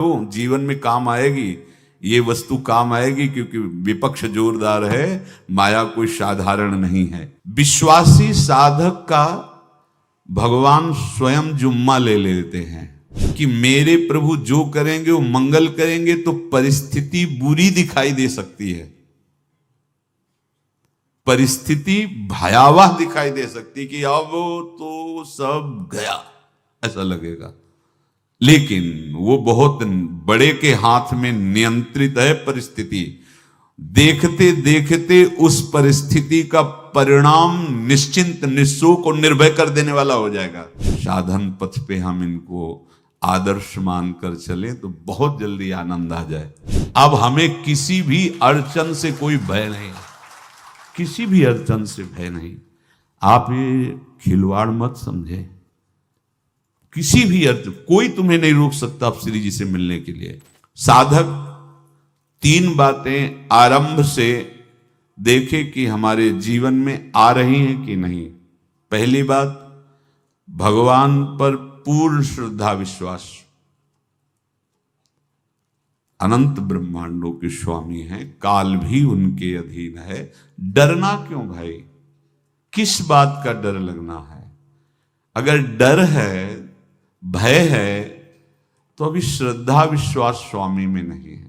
तो जीवन में काम आएगी, ये वस्तु काम आएगी, क्योंकि विपक्ष जोरदार है, माया कोई साधारण नहीं है। विश्वासी साधक का भगवान स्वयं जुम्मा ले लेते हैं कि मेरे प्रभु जो करेंगे वो मंगल करेंगे। तो परिस्थिति बुरी दिखाई दे सकती है, परिस्थिति भयावह दिखाई दे सकती कि अब तो सब गया ऐसा लगेगा, लेकिन वो बहुत बड़े के हाथ में नियंत्रित है परिस्थिति। देखते देखते उस परिस्थिति का परिणाम निश्चिंत निःशोक और निर्भय कर देने वाला हो जाएगा। साधन पथ पे हम इनको आदर्श मानकर चले तो बहुत जल्दी आनंद आ जाए। अब हमें किसी भी अड़चन से कोई भय नहीं, किसी भी अड़चन से भय नहीं। आप ये खिलवाड़ मत समझे, किसी भी अर्थ कोई तुम्हें नहीं रोक सकता आप श्री जी से मिलने के लिए। साधक तीन बातें आरंभ से देखे कि हमारे जीवन में आ रही हैं कि नहीं। पहली बात, भगवान पर पूर्ण श्रद्धा विश्वास। अनंत ब्रह्मांडों के स्वामी हैं, काल भी उनके अधीन है। डरना क्यों भाई, किस बात का डर लगना है? अगर डर है, भय है, तो अभी श्रद्धा विश्वास स्वामी में नहीं है।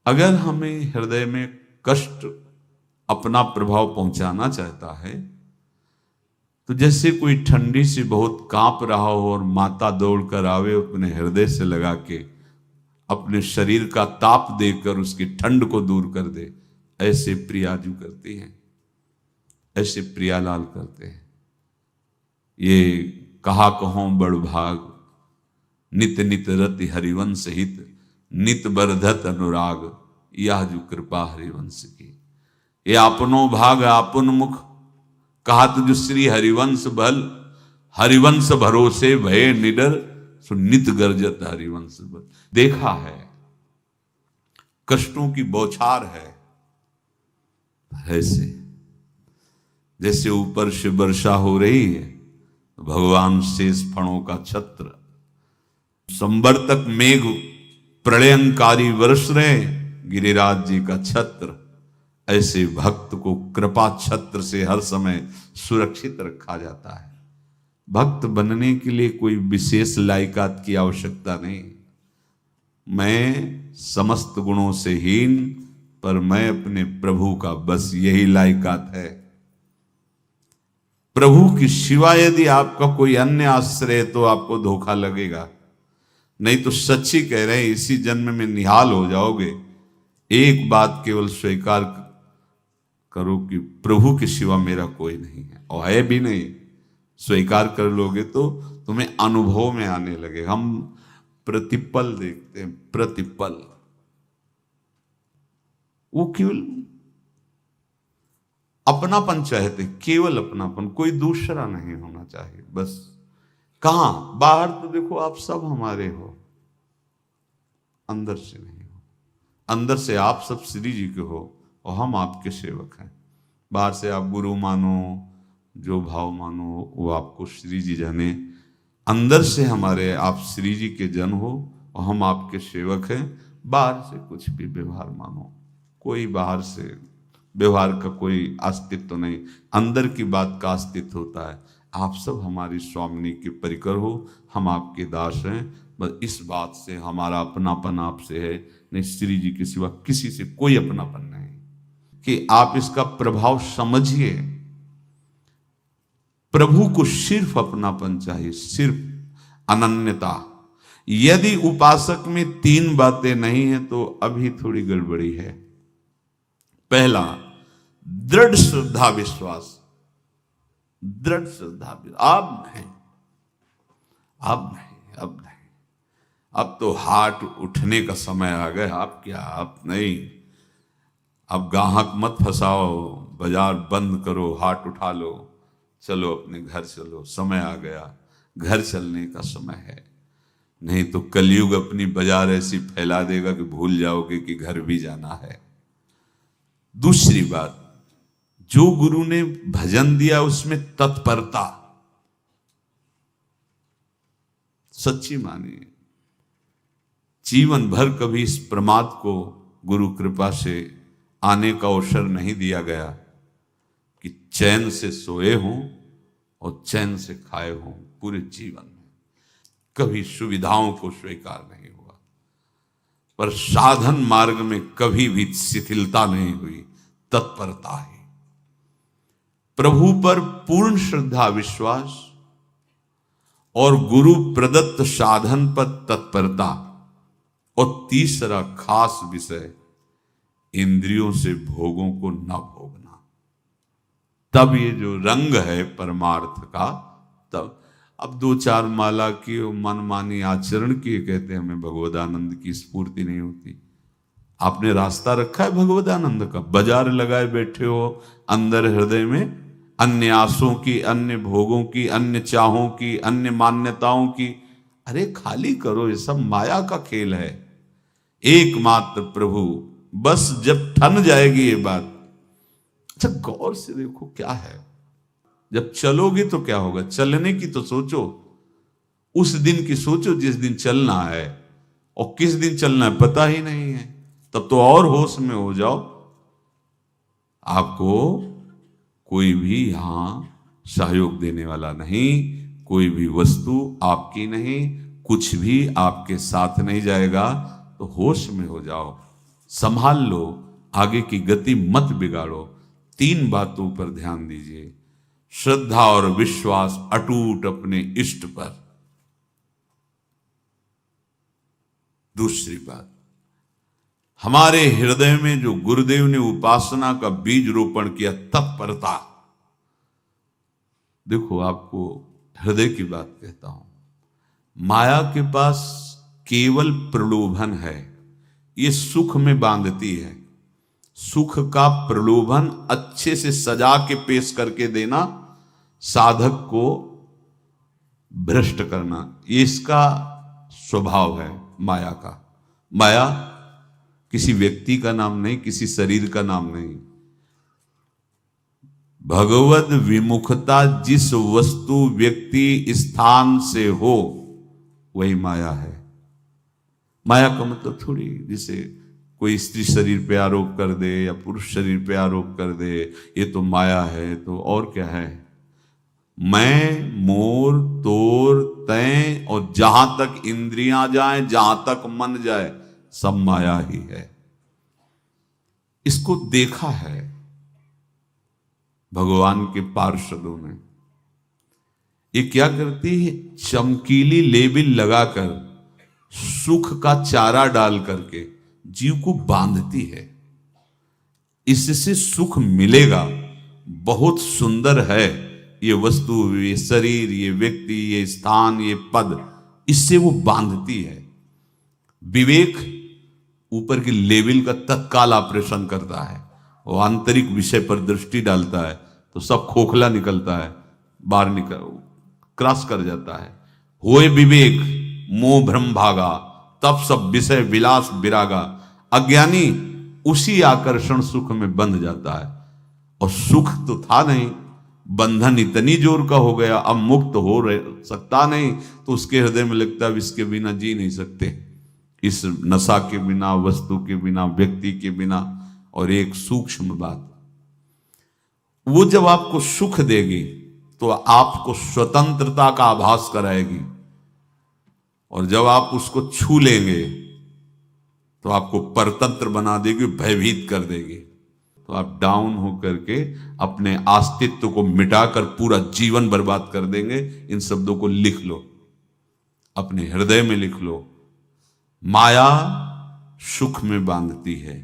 अगर हमें हृदय में कष्ट अपना प्रभाव पहुंचाना चाहता है, तो जैसे कोई ठंडी से बहुत कांप रहा हो और माता दौड़कर आवे, अपने हृदय से लगा के अपने शरीर का ताप देकर उसकी ठंड को दूर कर दे, ऐसे प्रियाजू करती हैं, ऐसे प्रियालाल करते हैं। ये कहा कहो बड़ भाग, नित नित रति हरिवंश हित, नित बरधत अनुराग, यह जो कृपा हरिवंश की। ये आपनो भाग आपन मुख, कहा तुझ श्री हरिवंश बल, हरिवंश भरोसे भय निडर, सो नित गर्जत हरिवंश बल। देखा है कष्टों की बौछार है, ऐसे जैसे ऊपर से वर्षा हो रही है, भगवान शेष फणों का छत्र, संवर्तक मेघ प्रलयंकारी वर्ष रहे, गिरिराज जी का छत्र। ऐसे भक्त को कृपा छत्र से हर समय सुरक्षित रखा जाता है। भक्त बनने के लिए कोई विशेष लायकात की आवश्यकता नहीं। मैं समस्त गुणों से हीन, पर मैं अपने प्रभु का, बस यही लायकात है। प्रभु की सिवा यदि आपका कोई अन्य आश्रय है तो आपको धोखा लगेगा। नहीं तो सच्ची कह रहे हैं, इसी जन्म में निहाल हो जाओगे। एक बात केवल स्वीकार करो कि प्रभु के सिवा मेरा कोई नहीं है, और है भी नहीं। स्वीकार कर लोगे तो तुम्हें अनुभव में आने लगे। हम प्रतिपल देखते हैं, प्रतिपल, वो केवल अपनापन चाहते, केवल अपनापन, कोई दूसरा नहीं होना चाहिए। बस कहां बाहर तो देखो आप सब हमारे हो, अंदर से नहीं हो। अंदर से आप सब श्री जी के हो और हम आपके सेवक हैं। बाहर से आप गुरु मानो, जो भाव मानो, वो आपको श्री जी जाने। अंदर से हमारे आप श्री जी के जन हो और हम आपके सेवक हैं। बाहर से कुछ भी व्यवहार मानो, कोई बाहर से व्यवहार का कोई अस्तित्व नहीं, अंदर की बात का अस्तित्व होता है। आप सब हमारी स्वामिनी के परिकर हो, हम आपके दास हैं। बस इस बात से हमारा अपनापन आपसे है, नहीं श्री जी के सिवा किसी से कोई अपनापन नहीं। कि आप इसका प्रभाव समझिए। प्रभु को सिर्फ अपनापन चाहिए, सिर्फ अनन्यता। यदि उपासक में तीन बातें नहीं है तो अभी थोड़ी गड़बड़ी है। पहला, दृढ़ श्रद्धा विश्वास। दृढ़ श्रद्धा, अब नहीं, अब नहीं, अब नहीं, अब तो हाथ उठने का समय आ गया। अब क्या, अब नहीं, अब गाहक मत फंसाओ, बाजार बंद करो, हाथ उठा लो, चलो अपने घर चलो, समय आ गया, घर चलने का समय है। नहीं तो कलयुग अपनी बाजार ऐसी फैला देगा कि भूल जाओगे कि घर भी जाना है। दूसरी बात, जो गुरु ने भजन दिया उसमें तत्परता, सच्ची मानिए। जीवन भर कभी इस प्रमाद को गुरु कृपा से आने का अवसर नहीं दिया गया कि चैन से सोए हों और चैन से खाए हों। पूरे जीवन में कभी सुविधाओं को स्वीकार नहीं हुआ, पर साधन मार्ग में कभी भी शिथिलता नहीं हुई, तत्परता ही। प्रभु पर पूर्ण श्रद्धा विश्वास और गुरु प्रदत्त साधन पर तत्परता, और तीसरा खास विषय इंद्रियों से भोगों को न भोगना। तब ये जो रंग है परमार्थ का, तब अब 2-4 माला की मनमानी आचरण किए कहते हैं हमें भगवदानंद की स्फूर्ति नहीं होती। आपने रास्ता रखा है भगवदानंद का, बाजार लगाए बैठे हो अंदर हृदय में अन्य आसों की, अन्य भोगों की, अन्य चाहों की, अन्य मान्यताओं की। अरे खाली करो, ये सब माया का खेल है। एकमात्र प्रभु, बस जब ठन जाएगी ये बात। अच्छा गौर से देखो क्या है, जब चलोगे तो क्या होगा, चलने की तो सोचो, उस दिन की सोचो जिस दिन चलना है, और किस दिन चलना है पता ही नहीं है, तब तो और होश में हो जाओ। आपको कोई भी यहां सहयोग देने वाला नहीं, कोई भी वस्तु आपकी नहीं, कुछ भी आपके साथ नहीं जाएगा। तो होश में हो जाओ, संभाल लो, आगे की गति मत बिगाड़ो। 3 बातों पर ध्यान दीजिए। श्रद्धा और विश्वास अटूट अपने इष्ट पर। दूसरी बात, हमारे हृदय में जो गुरुदेव ने उपासना का बीज रोपण किया, तत्परता। देखो आपको हृदय की बात कहता हूं, माया के पास केवल प्रलोभन है, ये सुख में बांधती है। सुख का प्रलोभन अच्छे से सजा के पेश करके देना, साधक को भ्रष्ट करना, ये इसका स्वभाव है माया का। माया किसी व्यक्ति का नाम नहीं, किसी शरीर का नाम नहीं। भगवद विमुखता जिस वस्तु व्यक्ति स्थान से हो वही माया है। माया का मतलब थोड़ी जिसे कोई स्त्री शरीर पे आरोप कर दे या पुरुष शरीर पे आरोप कर दे, ये तो माया है, तो और क्या है। मैं, मोर, तोर, तय और जहां तक इंद्रियां जाए, जहां तक मन जाए, सब माया ही है। इसको देखा है भगवान के पार्षदों ने। ये क्या करती है, चमकीली लेबिल लगाकर, सुख का चारा डाल करके जीव को बांधती है। इससे सुख मिलेगा, बहुत सुंदर है ये वस्तु, ये शरीर, ये व्यक्ति, ये स्थान, ये पद, इससे वो बांधती है। विवेक ऊपर की लेवल का तत्काल ऑपरेशन करता है, वो आंतरिक विषय पर दृष्टि डालता है तो सब खोखला निकलता है, बाहर निकल क्रॉस कर जाता है। होए विवेक मोह भ्रम भागा, तब सब विषय विलास विरागा। अज्ञानी उसी आकर्षण सुख में बंध जाता है, और सुख तो था नहीं, बंधन इतनी जोर का हो गया, अब मुक्त हो सकता नहीं, तो उसके हृदय में लगता है इसके बिना जी नहीं सकते, इस नशा के बिना, वस्तु के बिना, व्यक्ति के बिना। और एक सूक्ष्म बात, वो जब आपको सुख देगी तो आपको स्वतंत्रता का आभास कराएगी, और जब आप उसको छू लेंगे तो आपको परतंत्र बना देगी, भयभीत कर देगी। तो आप डाउन होकर के अपने अस्तित्व को मिटाकर पूरा जीवन बर्बाद कर देंगे। इन शब्दों को लिख लो, अपने हृदय में लिख लो। माया सुख में बांधती है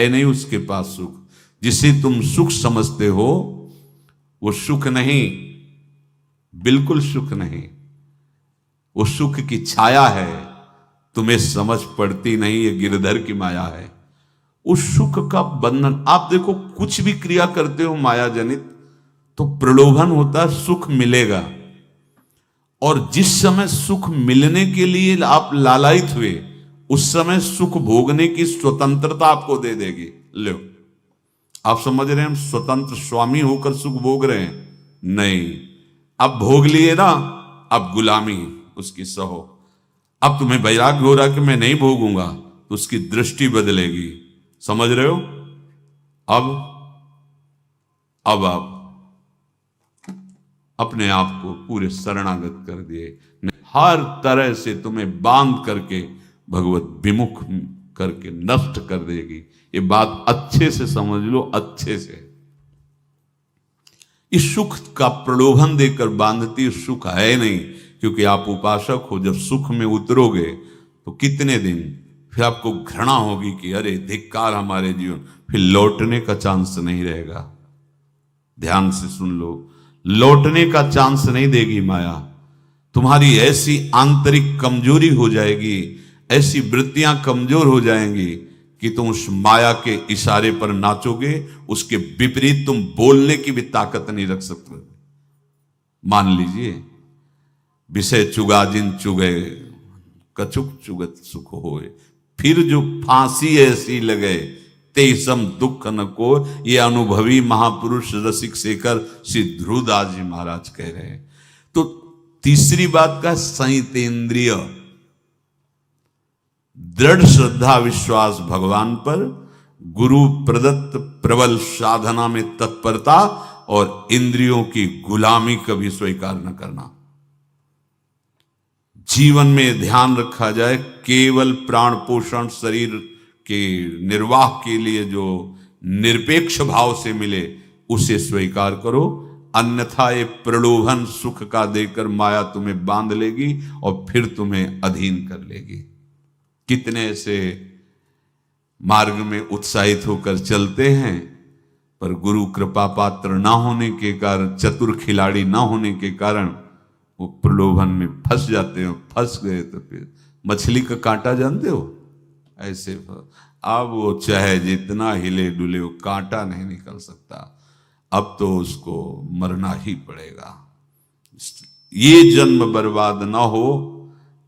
नहीं उसके पास सुख। जिसे तुम सुख समझते हो वो सुख नहीं, बिल्कुल सुख नहीं, वो सुख की छाया है, तुम्हें समझ पड़ती नहीं, ये गिरधर की माया है। उस सुख का बंधन, आप देखो कुछ भी क्रिया करते हो माया जनित तो प्रलोभन होता है, सुख मिलेगा। और जिस समय सुख मिलने के लिए आप लालायित हुए, उस समय सुख भोगने की स्वतंत्रता आपको दे देगी। लो, आप समझ रहे हैं हम स्वतंत्र स्वामी होकर सुख भोग रहे हैं? नहीं, अब भोग लिए ना, अब गुलामी, उसकी सहो। अब तुम्हें वैराग्य हो रहा कि मैं नहीं भोगूंगा, तो उसकी दृष्टि बदलेगी। समझ रहे हो? अब आप अपने आप को पूरे शरणागत कर दिए, हर तरह से तुम्हें बांध करके भगवत विमुख करके नष्ट कर देगी। ये बात अच्छे से समझ लो, अच्छे से। इस सुख का प्रलोभन देकर बांधती सुख है नहीं, क्योंकि आप उपासक हो। जब सुख में उतरोगे तो कितने दिन फिर आपको घृणा होगी कि अरे धिक्कार हमारे जीवन, फिर लौटने का चांस नहीं रहेगा। ध्यान से सुन लो, लौटने का चांस नहीं देगी माया। तुम्हारी ऐसी आंतरिक कमजोरी हो जाएगी, ऐसी वृत्तियां कमजोर हो जाएंगी कि तुम उस माया के इशारे पर नाचोगे, उसके विपरीत तुम बोलने की भी ताकत नहीं रख सकते। मान लीजिए, विषय चुगा जिन चुगे, कछुक चुगत सुख होए, फिर जो फांसी ऐसी लगे तेसम दुख न को। ये अनुभवी महापुरुष रसिक शेखर श्री ध्रुवदास जी महाराज कह रहे हैं। तो तीसरी बात का संयतेंद्रिय, दृढ़ श्रद्धा विश्वास भगवान पर, गुरु प्रदत्त प्रबल साधना में तत्परता, और इंद्रियों की गुलामी कभी स्वीकार न करना। जीवन में ध्यान रखा जाए, केवल प्राण पोषण शरीर के निर्वाह के लिए जो निरपेक्ष भाव से मिले उसे स्वीकार करो, अन्यथा ये प्रलोभन सुख का देकर माया तुम्हें बांध लेगी और फिर तुम्हें अधीन कर लेगी। कितने ऐसे मार्ग में उत्साहित होकर चलते हैं, पर गुरु कृपा पात्र ना होने के कारण, चतुर खिलाड़ी ना होने के कारण वो प्रलोभन में फंस जाते हैं। फंस गए तो फिर मछली का कांटा जानते हो, ऐसे अब वो चाहे जितना हिले डुले वो कांटा नहीं निकल सकता। अब तो उसको मरना ही पड़ेगा। ये जन्म बर्बाद ना हो,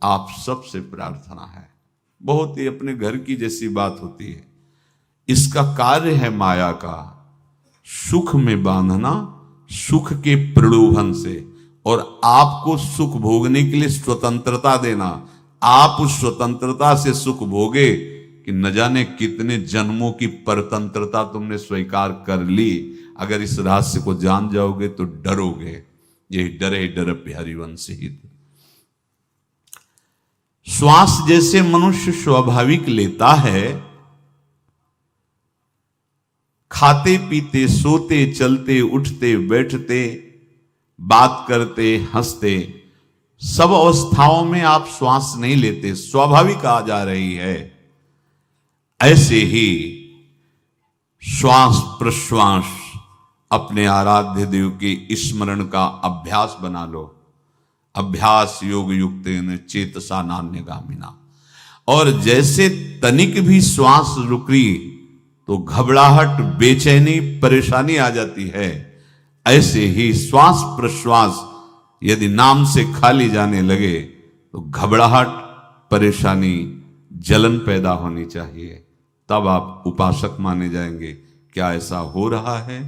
आप सबसे प्रार्थना है। बहुत ही अपने घर की जैसी बात होती है। इसका कार्य है माया का सुख में बांधना, सुख के प्रलोभन से, और आपको सुख भोगने के लिए स्वतंत्रता देना। आप उस स्वतंत्रता से सुख भोगे कि न जाने कितने जन्मों की परतंत्रता तुमने स्वीकार कर ली। अगर इस रहस्य को जान जाओगे तो डरोगे। यही डरे डर हरिवंश हित। श्वास जैसे मनुष्य स्वाभाविक लेता है, खाते पीते सोते चलते उठते बैठते बात करते हंसते, सब अवस्थाओं में आप श्वास नहीं लेते, स्वाभाविक आ जा रही है। ऐसे ही श्वास प्रश्वास अपने आराध्य देव के स्मरण का अभ्यास बना लो। अभ्यास योग युक्तेन चेतसा नान्यगामिना। और जैसे तनिक भी श्वास रुकी तो घबराहट, बेचैनी, परेशानी आ जाती है, ऐसे ही श्वास प्रश्वास यदि नाम से खाली जाने लगे तो घबराहट, परेशानी, जलन पैदा होनी चाहिए। तब आप उपासक माने जाएंगे। क्या ऐसा हो रहा है?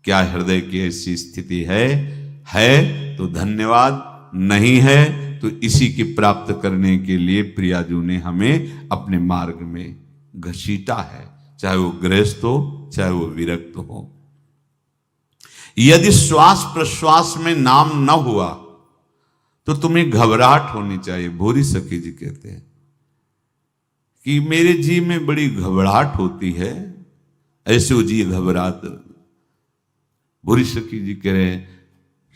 क्या हृदय की ऐसी स्थिति है तो धन्यवाद, नहीं है तो इसी की प्राप्त करने के लिए प्रियाजू ने हमें अपने मार्ग में घसीटा है, चाहे वो गृहस्थ हो चाहे वो विरक्त हो। यदि श्वास प्रश्वास में नाम न हुआ तो तुम्हें घबराहट होनी चाहिए। भूरी सखी जी कहते हैं कि मेरे जी में बड़ी घबराहट होती है, ऐसे वो जी घबरात। भूरी सखी जी कह रहे हैं,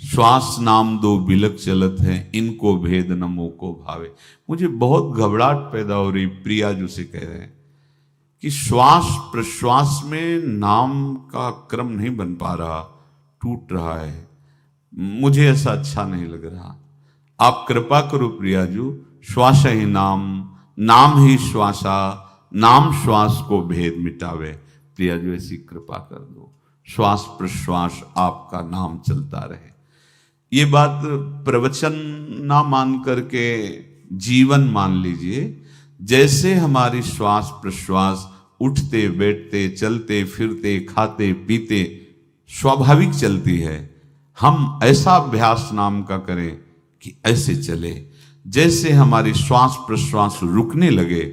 श्वास नाम दो बिलक चलत है, इनको भेद न मोको भावे। मुझे बहुत घबराहट पैदा हो रही। प्रिया जो से कह रहे हैं कि श्वास प्रश्वास में नाम का क्रम नहीं बन पा रहा, टूट रहा है, मुझे ऐसा अच्छा नहीं लग रहा। आप कृपा करो प्रियाजू, श्वास ही नाम, नाम ही श्वासा, नाम श्वास को भेद मिटावे। प्रियाजू ऐसी कृपा कर दो, श्वास प्रश्वास आपका नाम चलता रहे। ये बात प्रवचन ना मान करके जीवन मान लीजिए। जैसे हमारी श्वास प्रश्वास उठते बैठते चलते फिरते खाते पीते स्वाभाविक चलती है, हम ऐसा अभ्यास नाम का करें कि ऐसे चले। जैसे हमारी श्वास प्रश्वास रुकने लगे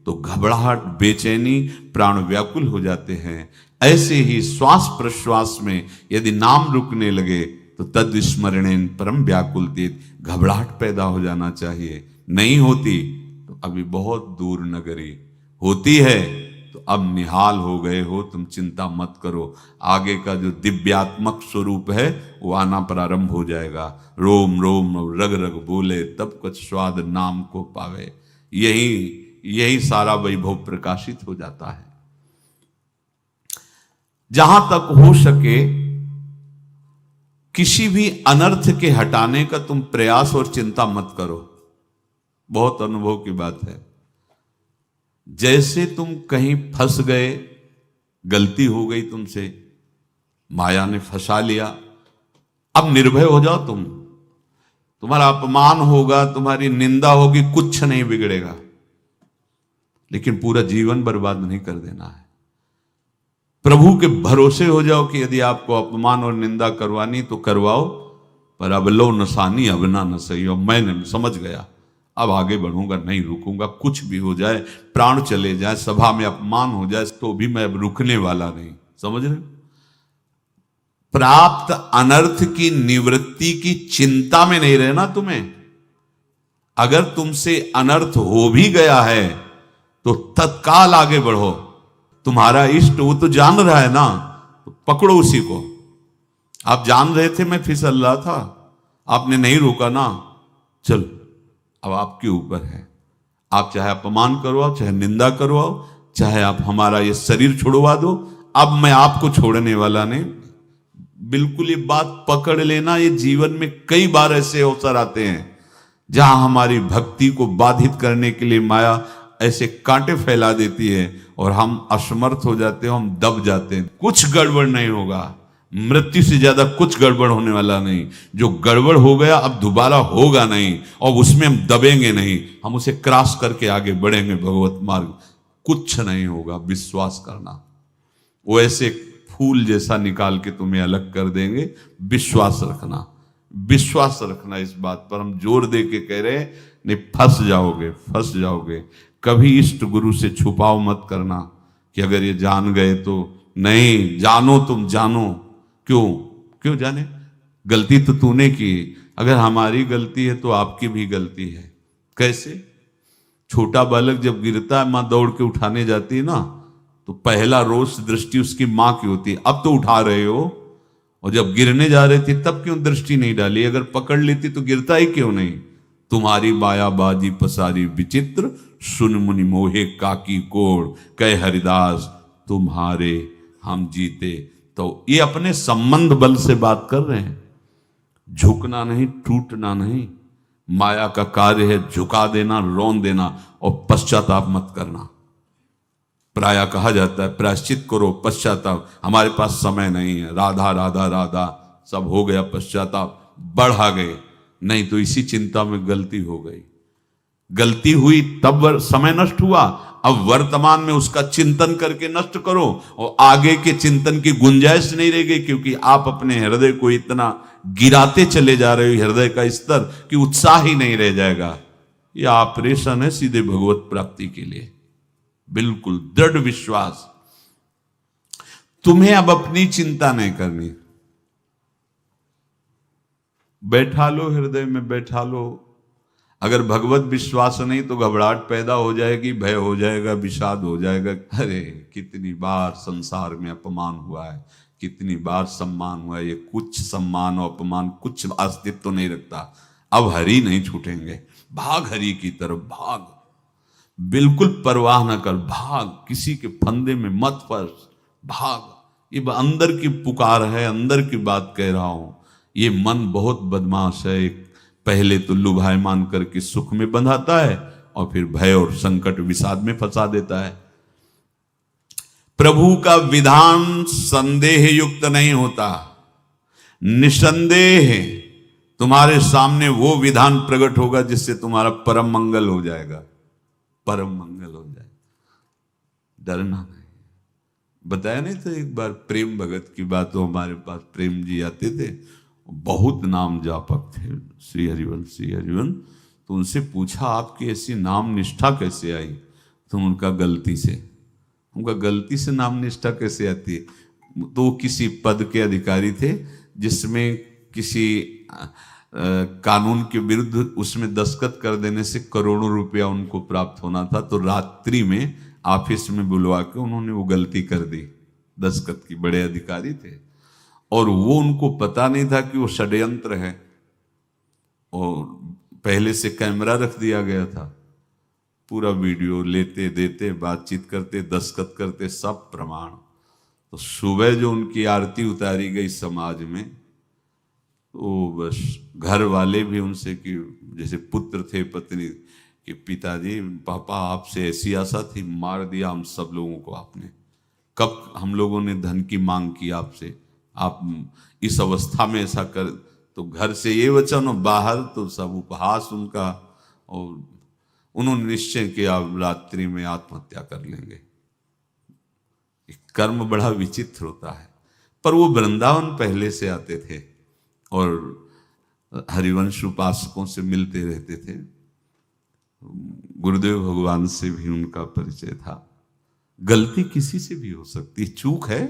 तो घबराहट, बेचैनी, प्राण व्याकुल हो जाते हैं, ऐसे ही श्वास प्रश्वास में यदि नाम रुकने लगे तो तद स्मरणेन परम व्याकुलतीत, घबराहट पैदा हो जाना चाहिए। नहीं होती तो अभी बहुत दूर नगरी, होती है तो अब निहाल हो गए हो, तुम चिंता मत करो। आगे का जो दिव्यात्मक स्वरूप है वो आना प्रारंभ हो जाएगा। रोम रोम रग रग बोले तब कुछ स्वाद नाम को पावे, यही सारा वैभव प्रकाशित हो जाता है। जहां तक हो सके किसी भी अनर्थ के हटाने का तुम प्रयास और चिंता मत करो। बहुत अनुभव की बात है। जैसे तुम कहीं फंस गए, गलती हो गई तुमसे, माया ने फंसा लिया, अब निर्भय हो जाओ। तुम्हारा अपमान होगा, तुम्हारी निंदा होगी, कुछ नहीं बिगड़ेगा, लेकिन पूरा जीवन बर्बाद नहीं कर देना है। प्रभु के भरोसे हो जाओ कि यदि आपको अपमान और निंदा करवानी तो करवाओ, पर अब लो नसानी अब ना न सही हो। मैं समझ गया, अब आगे बढ़ूंगा, नहीं रुकूंगा। कुछ भी हो जाए, प्राण चले जाए, सभा में अपमान हो जाए, तो भी मैं अब रुकने वाला नहीं। समझ रहे? प्राप्त अनर्थ की निवृत्ति की चिंता में नहीं रहना तुम्हें। अगर तुमसे अनर्थ हो भी गया है तो तत्काल आगे बढ़ो। तुम्हारा इष्ट वो तो जान रहा है ना, तो पकड़ो उसी को। आप जान रहे थे मैं फिसल रहा था, आपने नहीं रोका ना, चलो अब आपके ऊपर है। आप चाहे अपमान करवाओ, चाहे निंदा करवाओ, चाहे आप हमारा ये शरीर छुड़वा दो, अब मैं आपको छोड़ने वाला नहीं। बिल्कुल ये बात पकड़ लेना। ये जीवन में कई बार ऐसे अवसर आते हैं जहां हमारी भक्ति को बाधित करने के लिए माया ऐसे कांटे फैला देती है और हम असमर्थ हो जाते हैं, हम दब जाते हैं। कुछ गड़बड़ नहीं होगा, मृत्यु से ज्यादा कुछ गड़बड़ होने वाला नहीं। जो गड़बड़ हो गया अब दोबारा होगा नहीं, और उसमें हम दबेंगे नहीं, हम उसे क्रॉस करके आगे बढ़ेंगे भगवत मार्ग। कुछ नहीं होगा, विश्वास करना। वो ऐसे फूल जैसा निकाल के तुम्हें अलग कर देंगे। विश्वास रखना, विश्वास रखना। इस बात पर हम जोर दे के कह रहे हैं, नहीं फंस जाओगे, फंस जाओगे। कभी इष्ट गुरु से छुपाव मत करना कि अगर ये जान गए तो। नहीं, जानो, तुम जानो। क्यों जाने? गलती तो तूने की। अगर हमारी गलती है तो आपकी भी गलती है। कैसे? छोटा बालक जब गिरता है, मां दौड़ के उठाने जाती है ना, तो पहला रोष दृष्टि उसकी मां की होती है। अब तो उठा रहे हो, और जब गिरने जा रहे थे तब क्यों दृष्टि नहीं डाली? अगर पकड़ लेती तो गिरता ही क्यों नहीं? तुम्हारी मायाबाजी पसारी विचित्र, सुन मुनि मोहे काकी कोड़, कह हरिदास तुम्हारे हम जीते। तो ये अपने संबंध बल से बात कर रहे हैं। झुकना नहीं, टूटना नहीं। माया का कार्य है झुका देना, रौन देना, और पश्चाताप मत करना। प्रायः कहा जाता है प्रायश्चित करो, पश्चाताप। हमारे पास समय नहीं है। राधा राधा राधा सब हो गया, पश्चाताप बढ़ा गए। नहीं तो इसी चिंता में गलती हो गई, गलती हुई तब समय नष्ट हुआ। अब वर्तमान में उसका चिंतन करके नष्ट करो, और आगे के चिंतन की गुंजाइश नहीं रह गई, क्योंकि आप अपने हृदय को इतना गिराते चले जा रहे हो, हृदय का स्तर, कि उत्साह ही नहीं रह जाएगा। यह ऑपरेशन है सीधे भगवत प्राप्ति के लिए। बिल्कुल दृढ़ विश्वास। तुम्हें अब अपनी चिंता नहीं करनी। बैठा लो, हृदय में बैठा लो। अगर भगवत विश्वास नहीं तो घबराहट पैदा हो जाएगी, भय हो जाएगा, विषाद हो जाएगा। अरे कितनी बार संसार में अपमान हुआ है, कितनी बार सम्मान हुआ है। ये कुछ सम्मान और अपमान कुछ अस्तित्व तो नहीं रखता। अब हरि नहीं छूटेंगे। भाग हरि की तरफ, भाग। बिल्कुल परवाह न कर, भाग। किसी के फंदे में मत फंस, भाग। ये अंदर की पुकार है, अंदर की बात कह रहा हूं। ये मन बहुत बदमाश है। पहले तो लुभायमान करके सुख में बंधाता है, और फिर भय और संकट विषाद में फंसा देता है। प्रभु का विधान संदेह युक्त नहीं होता। निसंदेह तुम्हारे सामने वो विधान प्रकट होगा जिससे तुम्हारा परम मंगल हो जाएगा, परम मंगल हो जाएगा। डरना नहीं। बताया नहीं था एक बार प्रेम भगत की बात। तो हमारे पास प्रेम जी आते थे, बहुत नाम जापक थे, श्री हरिवंश, श्री हरिवंश। तो उनसे पूछा आपकी ऐसी नाम निष्ठा कैसे आई? तो उनका गलती से। उनका गलती से नाम निष्ठा कैसे आती है? तो वो किसी पद के अधिकारी थे जिसमें किसी कानून के विरुद्ध उसमें दस्तखत कर देने से करोड़ों रुपया उनको प्राप्त होना था। तो रात्रि में ऑफिस में बुलवा के उन्होंने वो गलती कर दी दस्तखत की। बड़े अधिकारी थे और वो उनको पता नहीं था कि वो षड्यंत्र है, और पहले से कैमरा रख दिया गया था। पूरा वीडियो लेते देते, बातचीत करते, दस्तखत करते, सब प्रमाण। तो सुबह जो उनकी आरती उतारी गई समाज में, तो बस घर वाले भी उनसे कि जैसे पुत्र थे पत्नी कि पिताजी पापा आपसे ऐसी आशा थी, मार दिया हम सब लोगों को आपने। कब हम लोगों ने धन की मांग की आपसे, आप इस अवस्था में ऐसा कर। तो घर से ये वचन और बाहर तो सब उपहास उनका, और उन्होंने निश्चय किया रात्रि में आत्महत्या कर लेंगे। कर्म बड़ा विचित्र होता है। पर वो वृंदावन पहले से आते थे और हरिवंश उपासकों से मिलते रहते थे। गुरुदेव भगवान से भी उनका परिचय था। गलती किसी से भी हो सकती, चूक है,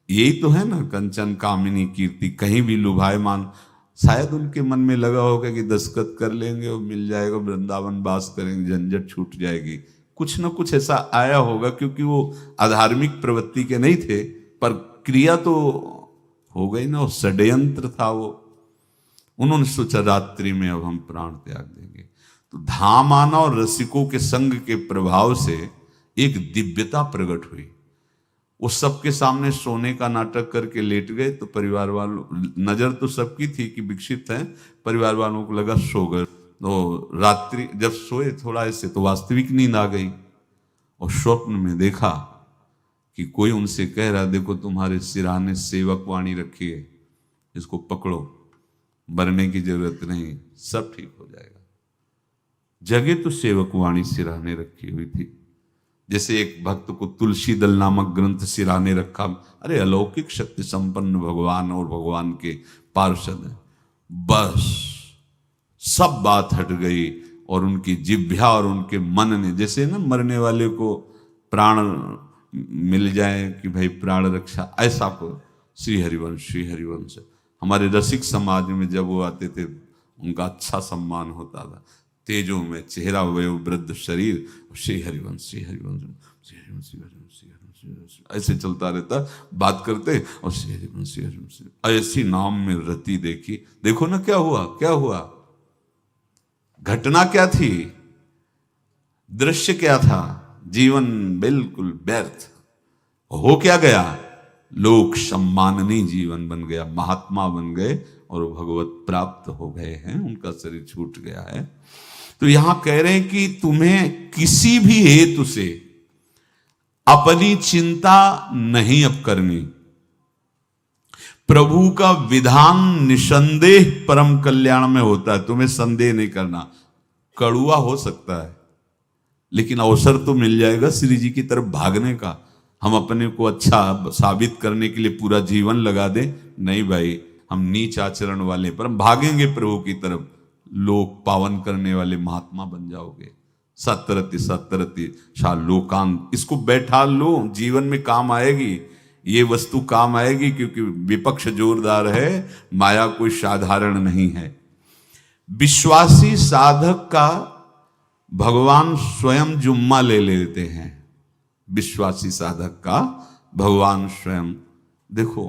यही तो है ना। कंचन कामिनी कीर्ति, कहीं भी लुभायमान। शायद उनके मन में लगा होगा कि दस्तखत कर लेंगे और मिल जाएगा, वृंदावन वास करेंगे, झंझट छूट जाएगी। कुछ ना कुछ ऐसा आया होगा, क्योंकि वो अधार्मिक प्रवृत्ति के नहीं थे, पर क्रिया तो हो गई ना। वो षड्यंत्र था वो। उन्होंने सोचा रात्रि में अब हम प्राण त्याग देंगे। तो धाम आना और रसिकों के संग के प्रभाव से एक दिव्यता प्रकट हुई। वो सबके सामने सोने का नाटक करके लेट गए। तो परिवार वालों, नजर तो सबकी थी कि विक्षिप्त हैं, परिवार वालों को लगा सो गए। तो रात्रि जब सोए थोड़ा ऐसे, तो वास्तविक नींद आ गई और स्वप्न में देखा कि कोई उनसे कह रहा, देखो तुम्हारे सिरहाने सेवक वाणी रखी है, इसको पकड़ो, मरने की जरूरत नहीं, सब ठीक हो जाएगा। जगह तो सेवक वाणी सिरहाने रखी हुई थी। जैसे एक भक्त को तुलसी दल नामक ग्रंथ सिरहाने रखा। अरे अलौकिक शक्ति संपन्न भगवान और भगवान के पार्षद हैं। बस सब बात हट गई और उनकी जिह्वा और उनके मन ने, जैसे ना मरने वाले को प्राण मिल जाए कि भाई प्राण रक्षा, ऐसा को श्री हरिवंश हमारे रसिक समाज में जब वो आते थे उनका अच्छा सम्मान होता था। तेजों में चेहरा, वयो वृद्ध शरीर, श्री हरिवंश ऐसे चलता रहता, बात करते और श्री हरिवंश ऐसी नाम में रति देखी। देखो ना क्या हुआ, घटना क्या थी, दृश्य क्या था। जीवन बिल्कुल व्यर्थ हो क्या गया, लोक सम्माननीय जीवन बन गया, महात्मा बन गए और भगवत प्राप्त हो गए हैं, उनका शरीर छूट गया है। तो यहां कह रहे हैं कि तुम्हें किसी भी हेतु से अपनी चिंता नहीं अब करनी। प्रभु का विधान निसंदेह परम कल्याण में होता है, तुम्हें संदेह नहीं करना। कड़ुआ हो सकता है लेकिन अवसर तो मिल जाएगा श्री जी की तरफ भागने का। हम अपने को अच्छा साबित करने के लिए पूरा जीवन लगा दें, नहीं भाई, हम नीच आचरण वाले पर हम भागेंगे प्रभु की तरफ, लोक पावन करने वाले महात्मा बन जाओगे। सतरति शाह लोकांत, इसको बैठा लो, जीवन में काम आएगी, ये वस्तु काम आएगी, क्योंकि विपक्ष जोरदार है, माया कोई साधारण नहीं है। विश्वासी साधक का भगवान स्वयं जुम्मा ले लेते हैं। विश्वासी साधक का भगवान स्वयं, देखो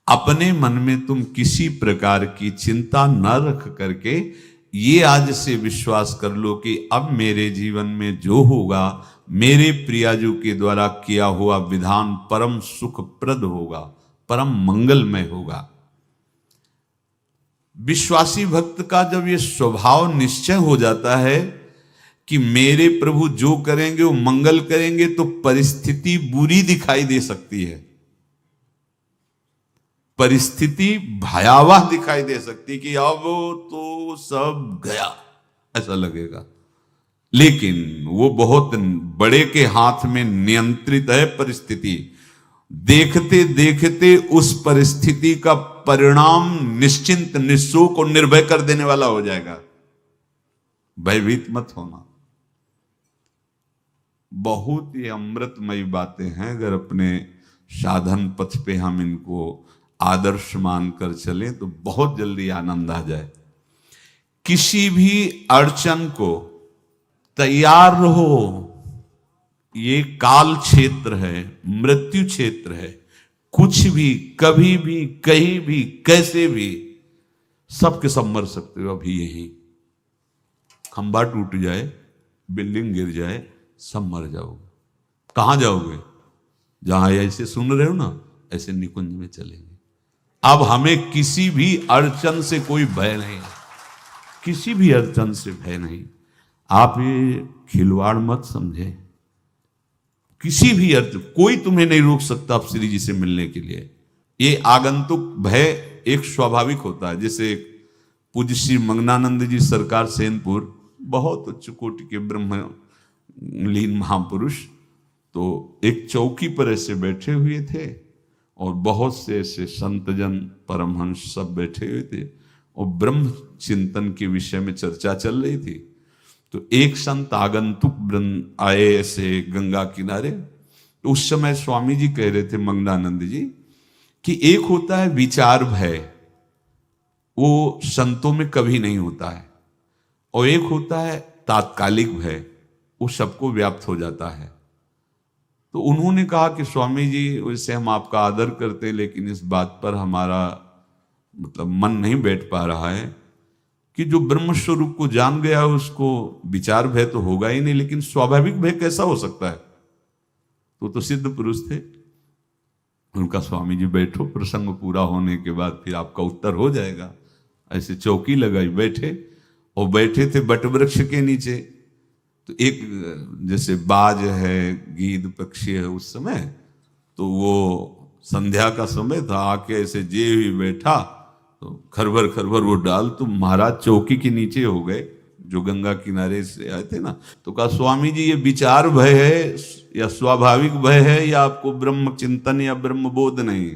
अपने मन में तुम किसी प्रकार की चिंता न रख करके ये आज से विश्वास कर लो कि अब मेरे जीवन में जो होगा, मेरे प्रियाजू के द्वारा किया हुआ विधान परम सुखप्रद होगा, परम मंगलमय होगा। विश्वासी भक्त का जब ये स्वभाव निश्चय हो जाता है कि मेरे प्रभु जो करेंगे वो मंगल करेंगे, तो परिस्थिति बुरी दिखाई दे सकती है, परिस्थिति भयावह दिखाई दे सकती कि अब तो सब गया, ऐसा लगेगा। लेकिन वो बहुत बड़े के हाथ में नियंत्रित है परिस्थिति। देखते देखते उस परिस्थिति का परिणाम निश्चिंत, निःशोक और निर्भय कर देने वाला हो जाएगा। भयभीत मत होना। बहुत ही अमृतमयी बातें हैं, अगर अपने साधन पथ पे हम इनको आदर्श मानकर चलें तो बहुत जल्दी आनंद आ जाए। किसी भी अड़चन को तैयार रहो, ये काल क्षेत्र है, मृत्यु क्षेत्र है। कुछ भी, कभी भी, कहीं भी, कैसे भी, सबके सब मर सकते हो। अभी यही खंबा टूट जाए, बिल्डिंग गिर जाए, सब मर जाओगे। कहां जाओगे? जहां ऐसे सुन रहे हो ना, ऐसे निकुंज में चलेंगे। अब हमें किसी भी अड़चन से कोई भय नहीं है, किसी भी अड़चन से भय नहीं। आप ये खिलवाड़ मत समझे। किसी भी अर्थ कोई तुम्हें नहीं रोक सकता आप श्री जी से मिलने के लिए। ये आगंतुक भय एक स्वाभाविक होता है। जैसे पूज्य श्री मंगनानंद जी सरकार सेनपुर, बहुत उच्च कोटि के ब्रह्मलीन महापुरुष, तो एक चौकी पर ऐसे बैठे हुए थे और बहुत से ऐसे संतजन परमहंस सब बैठे हुए थे और ब्रह्म चिंतन के विषय में चर्चा चल रही थी। तो एक संत आगंतुक वृंद आए ऐसे गंगा किनारे। तो उस समय स्वामी जी कह रहे थे मंगनानंद जी कि एक होता है विचार भय, वो संतों में कभी नहीं होता है, और एक होता है तात्कालिक भय, वो सबको व्याप्त हो जाता है। तो उन्होंने कहा कि स्वामी जी, वैसे हम आपका आदर करते, लेकिन इस बात पर हमारा मतलब मन नहीं बैठ पा रहा है कि जो ब्रह्म स्वरूप को जान गया उसको विचार भय तो होगा ही नहीं, लेकिन स्वाभाविक भय कैसा हो सकता है? तो सिद्ध पुरुष थे। उनका स्वामी जी बैठो, प्रसंग पूरा होने के बाद फिर आपका उत्तर हो जाएगा। ऐसे चौकी लगाई, बैठे, और बैठे थे बटवृक्ष के नीचे। तो एक जैसे बाज है, गीद पक्षी है, उस समय तो वो संध्या का समय था, आके ऐसे जे ही बैठा तो खरबर खरबर वो डाल, तो महाराज चौकी के नीचे हो गए, जो गंगा किनारे से आए थे ना। तो कहा स्वामी जी, ये विचार भय है या स्वाभाविक भय है, या आपको ब्रह्म चिंतन या ब्रह्म बोध नहीं?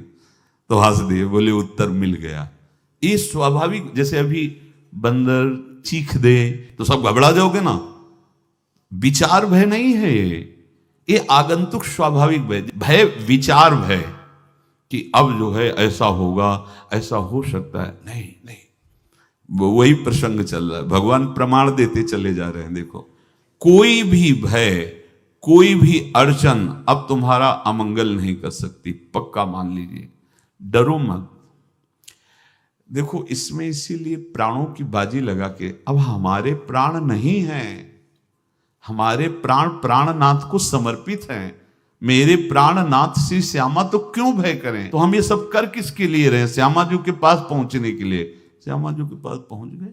तो हंस दिए, बोले उत्तर मिल गया। ये स्वाभाविक, जैसे अभी बंदर चीख दे तो सब घबरा जाओगे ना, विचार भय नहीं है ये आगंतुक स्वाभाविक भय। भय विचार भय कि अब जो है ऐसा होगा, ऐसा हो सकता है, नहीं नहीं, वही प्रसंग चल रहा है। भगवान प्रमाण देते चले जा रहे हैं। देखो, कोई भी भय, कोई भी अड़चन अब तुम्हारा अमंगल नहीं कर सकती, पक्का मान लीजिए। डरो मत। देखो, इसमें इसीलिए प्राणों की बाजी लगा के, अब हमारे प्राण नहीं हैं, हमारे प्राण प्राणनाथ को समर्पित हैं। मेरे प्राणनाथ श्री श्यामा, तो क्यों भय करें? तो हम ये सब कर किसके लिए रहे? श्यामा जी के पास पहुंचने के लिए। श्यामा जी के पास पहुंच गए,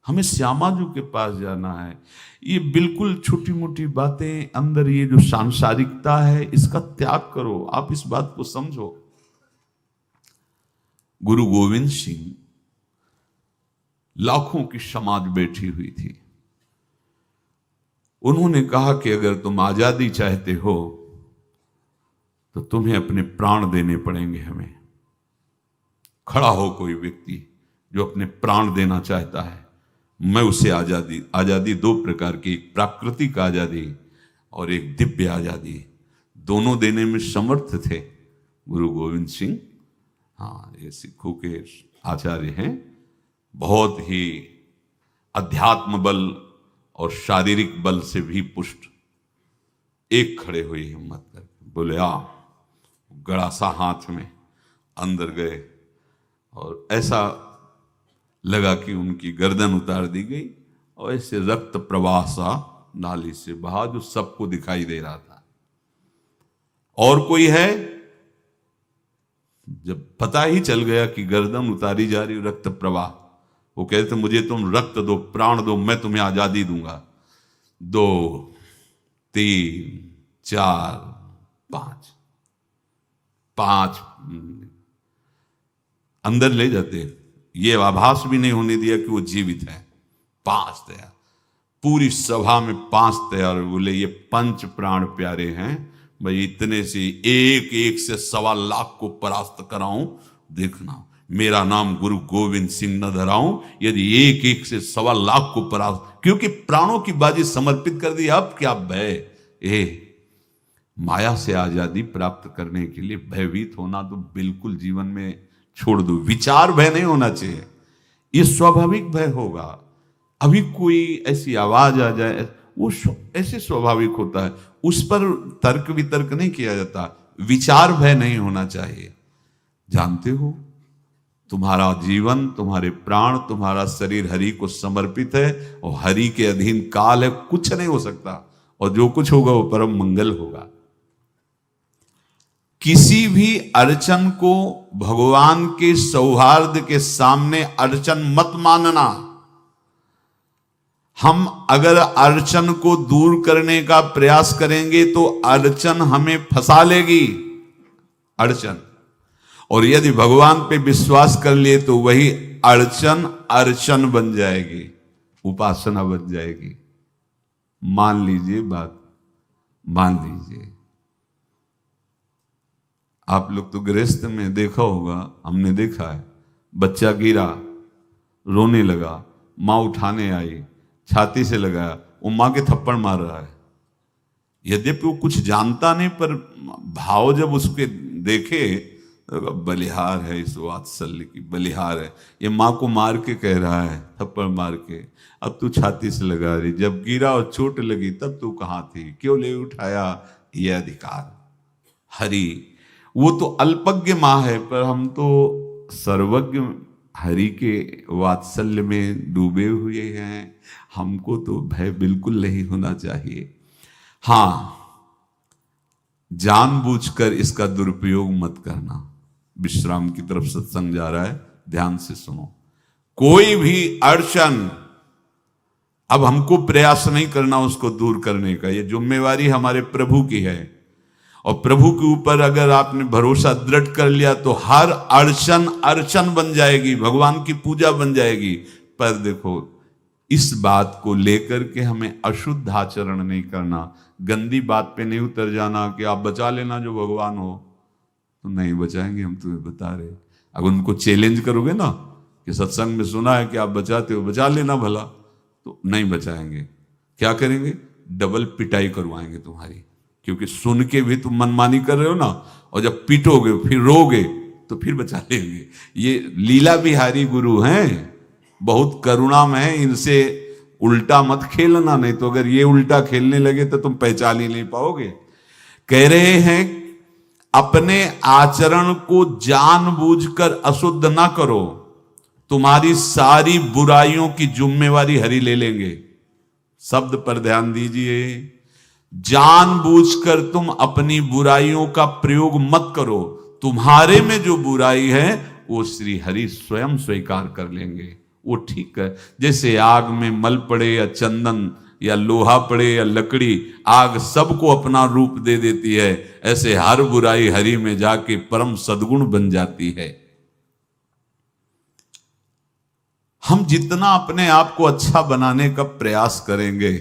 हमें श्यामा जी के पास जाना है। ये बिल्कुल छोटी मोटी बातें, अंदर ये जो सांसारिकता है, इसका त्याग करो। आप इस बात को समझो। गुरु गोविंद सिंह, लाखों की समाज बैठी हुई थी। उन्होंने कहा कि अगर तुम आजादी चाहते हो तो तुम्हें अपने प्राण देने पड़ेंगे हमें। खड़ा हो कोई व्यक्ति जो अपने प्राण देना चाहता है, मैं उसे आजादी। आजादी दो प्रकार की, एक प्राकृतिक आजादी और एक दिव्य आजादी, दोनों देने में समर्थ थे गुरु गोविंद सिंह। हाँ, ये सिखों के आचार्य हैं, बहुत ही अध्यात्म बल और शारीरिक बल से भी पुष्ट। एक खड़े हुए हिम्मत करके, बोले आ। गड़ा सा हाथ में अंदर गए और ऐसा लगा कि उनकी गर्दन उतार दी गई और ऐसे रक्त प्रवाह सा नाली से बहा, जो सबको दिखाई दे रहा था। और कोई है? जब पता ही चल गया कि गर्दन उतारी जा रही, रक्त प्रवाह, वो कहते मुझे तुम रक्त दो, प्राण दो, मैं तुम्हें आजादी दूंगा। 2 3 4 5 अंदर ले जाते, ये आभास भी नहीं होने दिया कि वो जीवित है। 5 तैयार, पूरी सभा में 5 तैयार। बोले ये पंच प्राण प्यारे हैं भाई, इतने से एक एक से 1.25 लाख को परास्त कराऊं, देखना। मेरा नाम गुरु गोविंद सिंह न धराऊं, यदि एक एक से 1.25 को परास्त, क्योंकि प्राणों की बाजी समर्पित कर दी। अब क्या भय? माया से आजादी प्राप्त करने के लिए भयभीत होना तो बिल्कुल जीवन में छोड़ दो। विचार भय नहीं होना चाहिए, ये स्वाभाविक भय होगा। अभी कोई ऐसी आवाज आ जाए, वो ऐसे स्वाभाविक होता है, उस पर तर्क वितर्क नहीं किया जाता। विचार भय नहीं होना चाहिए। जानते हो, तुम्हारा जीवन, तुम्हारे प्राण, तुम्हारा शरीर हरि को समर्पित है और हरि के अधीन काल है, कुछ नहीं हो सकता, और जो कुछ होगा वो परम मंगल होगा। किसी भी अड़चन को भगवान के सौहार्द के सामने अड़चन मत मानना। हम अगर अड़चन को दूर करने का प्रयास करेंगे तो अड़चन हमें फंसा लेगी, अड़चन। और यदि भगवान पे विश्वास कर लिए तो वही अड़चन अर्चन बन जाएगी, उपासना बन जाएगी। मान लीजिए बात, मान लीजिए आप लोग तो गृहस्थ में देखा होगा, हमने देखा है, बच्चा गिरा, रोने लगा, माँ उठाने आई, छाती से लगाया, वो माँ के थप्पड़ मार रहा है। यद्यपि वो कुछ जानता नहीं, पर भाव जब उसके देखे तो बलिहार है, इस वात्सल्य की बलिहार है। ये माँ को मार के कह रहा है, थप्पड़ मार के, अब तू छाती से लगा रही, जब गिरा और चोट लगी तब तू कहाँ थी, क्यों ले उठाया? ये अधिकार हरि, वो तो अल्पज्ञ माँ है, पर हम तो सर्वज्ञ हरि के वात्सल्य में डूबे हुए हैं। हमको तो भय बिल्कुल नहीं होना चाहिए। हाँ, जानबूझकर इसका दुरुपयोग मत करना। विश्राम की तरफ सत्संग जा रहा है, ध्यान से सुनो। कोई भी अड़चन, अब हमको प्रयास नहीं करना उसको दूर करने का, ये जिम्मेवारी हमारे प्रभु की है। और प्रभु के ऊपर अगर आपने भरोसा दृढ़ कर लिया तो हर अड़चन अर्चन बन जाएगी, भगवान की पूजा बन जाएगी। पर देखो, इस बात को लेकर के हमें अशुद्ध आचरण नहीं करना, गंदी बात पे नहीं उतर जाना कि आप बचा लेना जो भगवान हो। तो नहीं बचाएंगे, हम तुम्हें बता रहे। अगर उनको चैलेंज करोगे ना कि सत्संग में सुना है कि आप बचाते हो, बचा लेना भला, तो नहीं बचाएंगे। क्या करेंगे? डबल पिटाई करवाएंगे तुम्हारी, क्योंकि सुन के भी तुम मनमानी कर रहे हो ना, और जब पीटोगे फिर रोगे तो फिर बचा लेंगे। ये लीला बिहारी गुरु हैं, बहुत करुणा में है, इनसे उल्टा मत खेलना, नहीं तो अगर ये उल्टा खेलने लगे तो तुम पहचान ही नहीं पाओगे। कह रहे हैं अपने आचरण को जानबूझकर अशुद्ध ना करो, तुम्हारी सारी बुराइयों की जिम्मेवारी हरि ले लेंगे। शब्द पर ध्यान दीजिए, जानबूझकर तुम अपनी बुराइयों का प्रयोग मत करो, तुम्हारे में जो बुराई है वो श्री हरि स्वयं स्वीकार कर लेंगे, वो ठीक है। जैसे आग में मल पड़े या चंदन या लोहा पड़े या लकड़ी, आग सबको अपना रूप दे देती है, ऐसे हर बुराई हरि में जाके परम सद्गुण बन जाती है। हम जितना अपने आप को अच्छा बनाने का प्रयास करेंगे,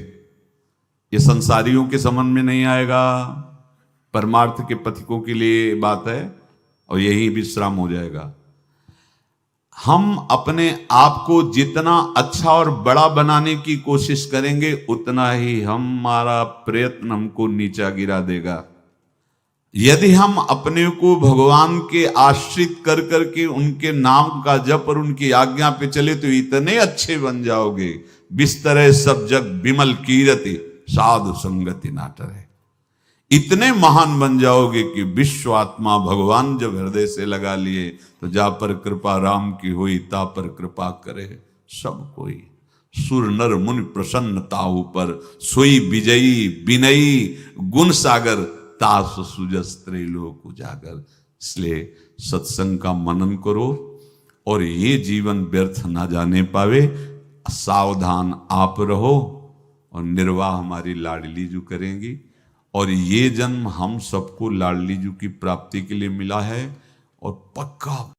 ये संसारियों के समझ में नहीं आएगा, परमार्थ के पथिकों के लिए बात है, और यही विश्राम हो जाएगा। हम अपने आप को जितना अच्छा और बड़ा बनाने की कोशिश करेंगे, उतना ही हमारा प्रयत्न हमको नीचा गिरा देगा। यदि हम अपने को भगवान के आश्रित कर करके उनके नाम का जप और उनकी आज्ञा पे चले तो इतने अच्छे बन जाओगे, बिस्तरे सब जग विमल कीरति साधु संगति नाटर है। इतने महान बन जाओगे कि विश्व आत्मा भगवान जब हृदय से लगा लिए तो जा पर कृपा राम की हुई, ता पर कृपा करे सब कोई। सुर नर मुनि प्रसन्न ताहु पर, सोई विजयी विनयी गुण सागर, तास सुजस त्रैलोक उजागर। इसलिए सत्संग का मनन करो और ये जीवन व्यर्थ ना जाने पावे, सावधान आप रहो, और निर्वाह हमारी लाडली जू करेंगी। और ये जन्म हम सबको लाडली जू की प्राप्ति के लिए मिला है, और पक्का